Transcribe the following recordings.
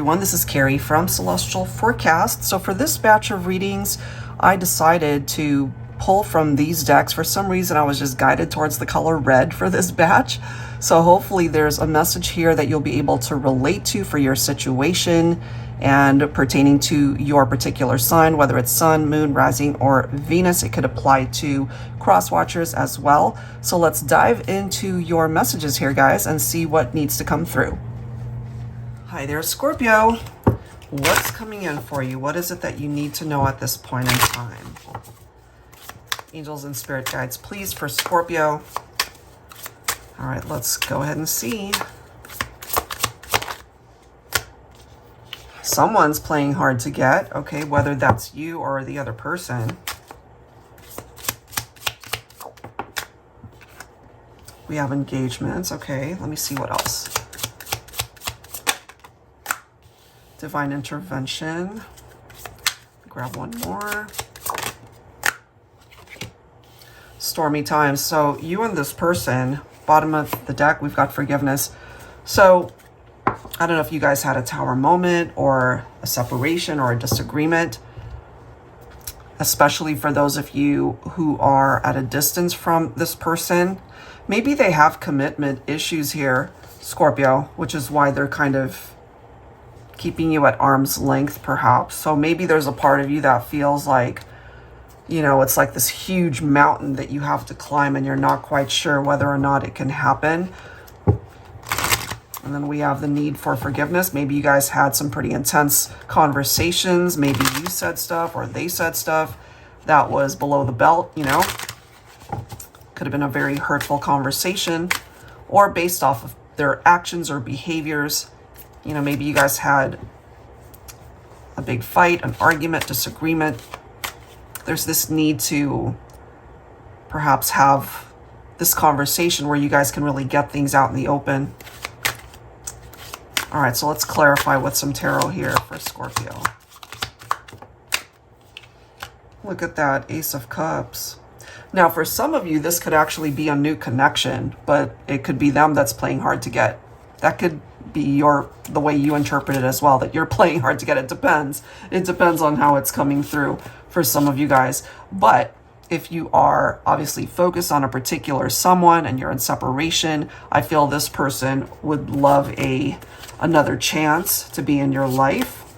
everyone, this is Carrie from Celestial Forecast. So for this batch of readings, I decided to pull from these decks. For some reason, I was just guided towards the color red for this batch. So hopefully there's a message here that you'll be able to relate to for your situation and pertaining to your particular sign, whether it's Sun, Moon, Rising, or Venus. It could apply to cross watchers as well. So let's dive into your messages here, guys, and see what needs to come through. Hi there, Scorpio. What's coming in for you? What is it that you need to know at this point in time? Angels and spirit guides, please, for Scorpio. All right, let's go ahead and see. Someone's playing hard to get, okay, whether that's you or the other person. We have engagements, okay, let me see what else. Divine intervention. Grab one more. Stormy times. So you and this person, bottom of the deck, we've got forgiveness. So I don't know if you guys had a tower moment or a separation or a disagreement, especially for those of you who are at a distance from this person. Maybe they have commitment issues here, Scorpio, which is why they're kind of keeping you at arm's length, perhaps. So maybe there's a part of you that feels like, you know, it's like this huge mountain that you have to climb and you're not quite sure whether or not it can happen. And then we have the need for forgiveness. Maybe you guys had some pretty intense conversations. Maybe you said stuff or they said stuff that was below the belt, you know. Could have been a very hurtful conversation or based off of their actions or behaviors. You know, maybe you guys had a big fight, an argument, disagreement. There's this need to perhaps have this conversation where you guys can really get things out in the open. All right, so let's clarify with some tarot here for Scorpio. Look at that, Ace of Cups. Now, for some of you, this could actually be a new connection, but it could be them that's playing hard to get. That could be the way you interpret it as well, that you're playing hard to get. It depends. It depends on how it's coming through for some of you guys. But if you are obviously focused on a particular someone and you're in separation, I feel this person would love another chance to be in your life.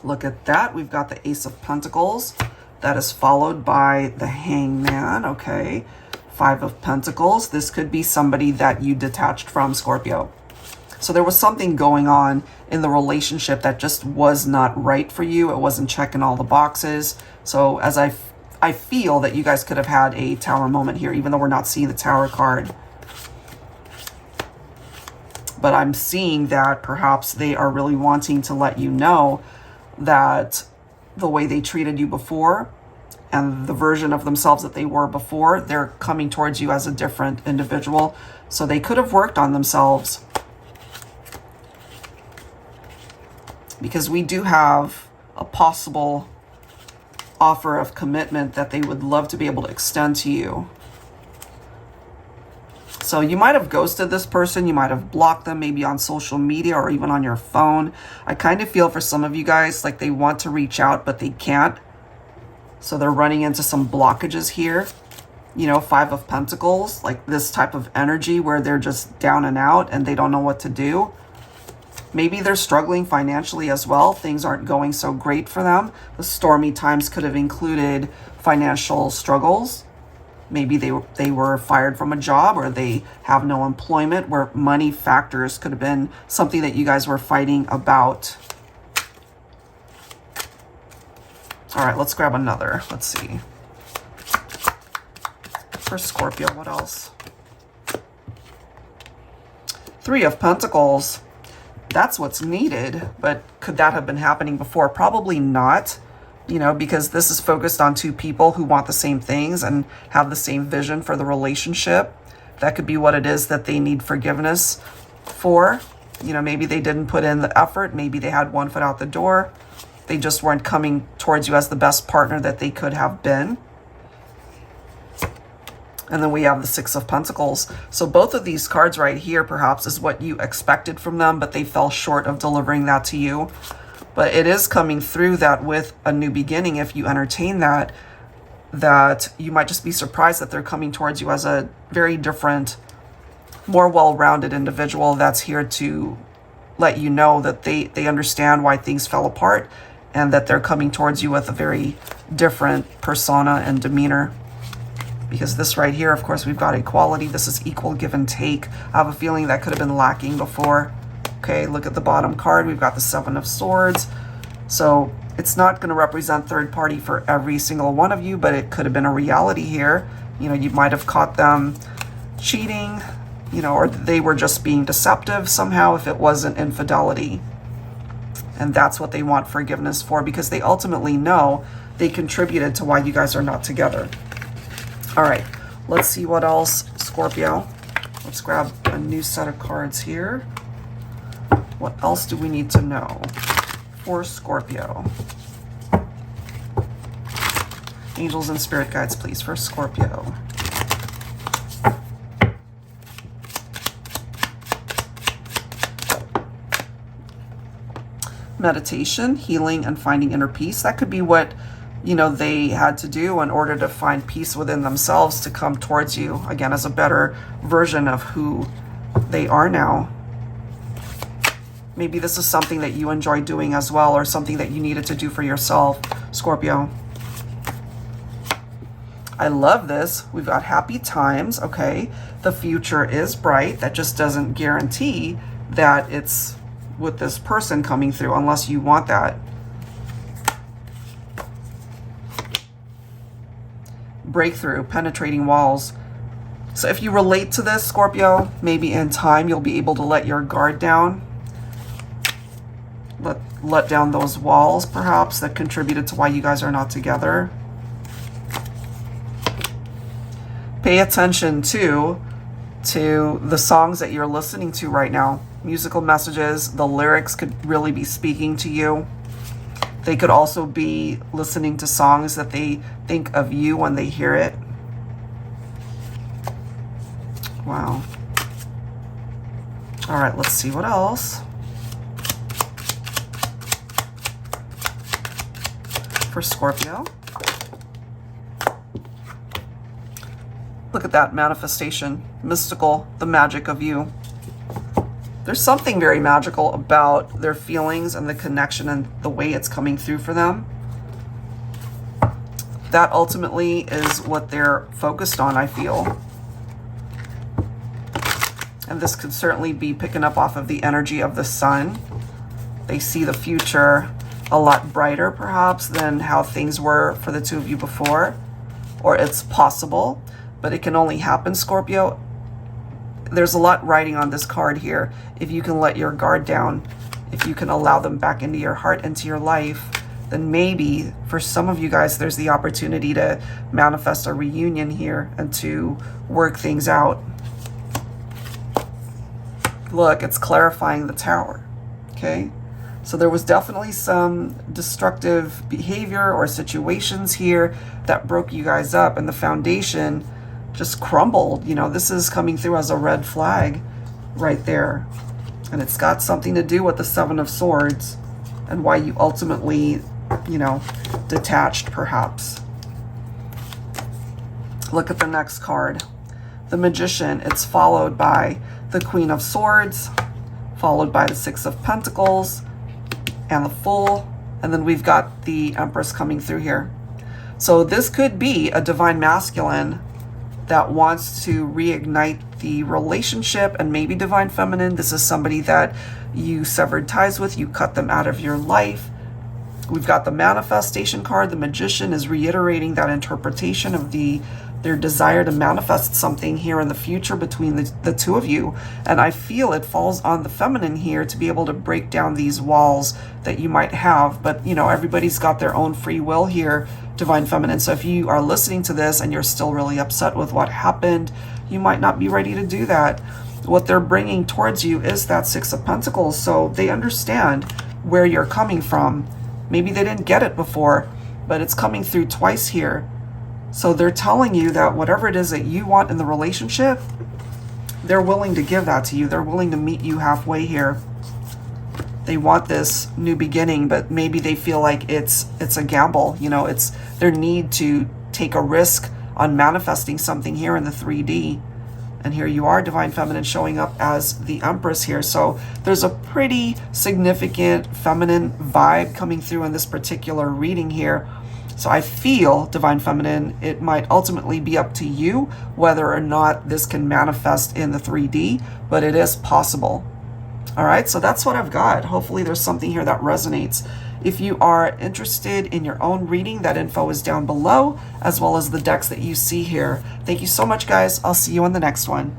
Look at that. We've got the Ace of Pentacles. That is followed by the Hangman. Okay. Five of Pentacles. This could be somebody that you detached from, Scorpio. So there was something going on in the relationship that just was not right for you. It wasn't checking all the boxes. So as I feel that you guys could have had a tower moment here, even though we're not seeing the tower card. But I'm seeing that perhaps they are really wanting to let you know that the way they treated you before and the version of themselves that they were before, they're coming towards you as a different individual. So they could have worked on themselves. Because we do have a possible offer of commitment that they would love to be able to extend to you. So you might have ghosted this person. You might have blocked them maybe on social media or even on your phone. I kind of feel for some of you guys like they want to reach out, but they can't. So they're running into some blockages here. You know, Five of Pentacles, like this type of energy where they're just down and out and they don't know what to do. Maybe they're struggling financially as well. Things aren't going so great for them. The stormy times could have included financial struggles. Maybe they were fired from a job or they have no employment, where money factors could have been something that you guys were fighting about. All right, let's grab another. Let's see. For Scorpio, what else? Three of Pentacles. That's what's needed, but could that have been happening before? Probably not, you know, because this is focused on two people who want the same things and have the same vision for the relationship. That could be what it is that they need forgiveness for. You know, maybe they didn't put in the effort. Maybe they had one foot out the door. They just weren't coming towards you as the best partner that they could have been. And then we have the Six of Pentacles. So both of these cards right here perhaps is what you expected from them, but they fell short of delivering that to you. But it is coming through that with a new beginning. If you entertain that, that you might just be surprised that they're coming towards you as a very different, more well-rounded individual that's here to let you know that they understand why things fell apart and that they're coming towards you with a very different persona and demeanor. Because this right here, of course, we've got equality. This is equal give and take. I have a feeling that could have been lacking before. Okay, look at the bottom card. We've got the Seven of Swords. So it's not going to represent third party for every single one of you, but it could have been a reality here. You know, you might have caught them cheating, you know, or they were just being deceptive somehow if it wasn't infidelity. And that's what they want forgiveness for, because they ultimately know they contributed to why you guys are not together. All right, let's see what else, Scorpio. Let's grab a new set of cards here. What else do we need to know for Scorpio? Angels and spirit guides, please, for Scorpio. Meditation, healing, and finding inner peace. That could be what, you know, they had to do in order to find peace within themselves to come towards you, again, as a better version of who they are now. Maybe this is something that you enjoy doing as well, or something that you needed to do for yourself, Scorpio. I love this. We've got happy times, okay? The future is bright. That just doesn't guarantee that it's with this person coming through unless you want that. Breakthrough, penetrating walls. So if you relate to this, Scorpio, maybe in time you'll be able to let your guard down. Let down those walls, perhaps, that contributed to why you guys are not together. Pay attention, too, to the songs that you're listening to right now. Musical messages, the lyrics could really be speaking to you. They could also be listening to songs that they think of you when they hear it. Wow. All right, let's see what else. For Scorpio. Look at that manifestation. Mystical, the magic of you. There's something very magical about their feelings and the connection and the way it's coming through for them. That ultimately is what they're focused on, I feel. And this could certainly be picking up off of the energy of the sun. They see the future a lot brighter, perhaps, than how things were for the two of you before. Or it's possible, but it can only happen, Scorpio. There's a lot riding on this card here. If you can let your guard down, if you can allow them back into your heart, into your life, then maybe for some of you guys, there's the opportunity to manifest a reunion here and to work things out. Look, it's clarifying the Tower, okay? So there was definitely some destructive behavior or situations here that broke you guys up, and the foundation just crumbled. You know, this is coming through as a red flag right there. And it's got something to do with the Seven of Swords and why you ultimately, you know, detached perhaps. Look at the next card. The Magician. It's followed by the Queen of Swords, followed by the Six of Pentacles, and the Fool. And then we've got the Empress coming through here. So this could be a divine masculine that wants to reignite the relationship, and maybe divine feminine. This is somebody that you severed ties with, you cut them out of your life. We've got the manifestation card. The Magician is reiterating that interpretation of their desire to manifest something here in the future between the two of you. And I feel it falls on the feminine here to be able to break down these walls that you might have. But, you know, everybody's got their own free will here, divine feminine. So if you are listening to this and you're still really upset with what happened, you might not be ready to do that. What they're bringing towards you is that Six of Pentacles. So they understand where you're coming from. Maybe they didn't get it before, but it's coming through twice here. So they're telling you that whatever it is that you want in the relationship, they're willing to give that to you. They're willing to meet you halfway here. They want this new beginning, but maybe they feel like it's a gamble. You know, it's their need to take a risk on manifesting something here in the 3D. And here you are, Divine Feminine, showing up as the Empress here. So there's a pretty significant feminine vibe coming through in this particular reading here. So I feel, Divine Feminine, it might ultimately be up to you whether or not this can manifest in the 3D, but it is possible. All right, so that's what I've got. Hopefully there's something here that resonates. If you are interested in your own reading, that info is down below, as well as the decks that you see here. Thank you so much, guys. I'll see you on the next one.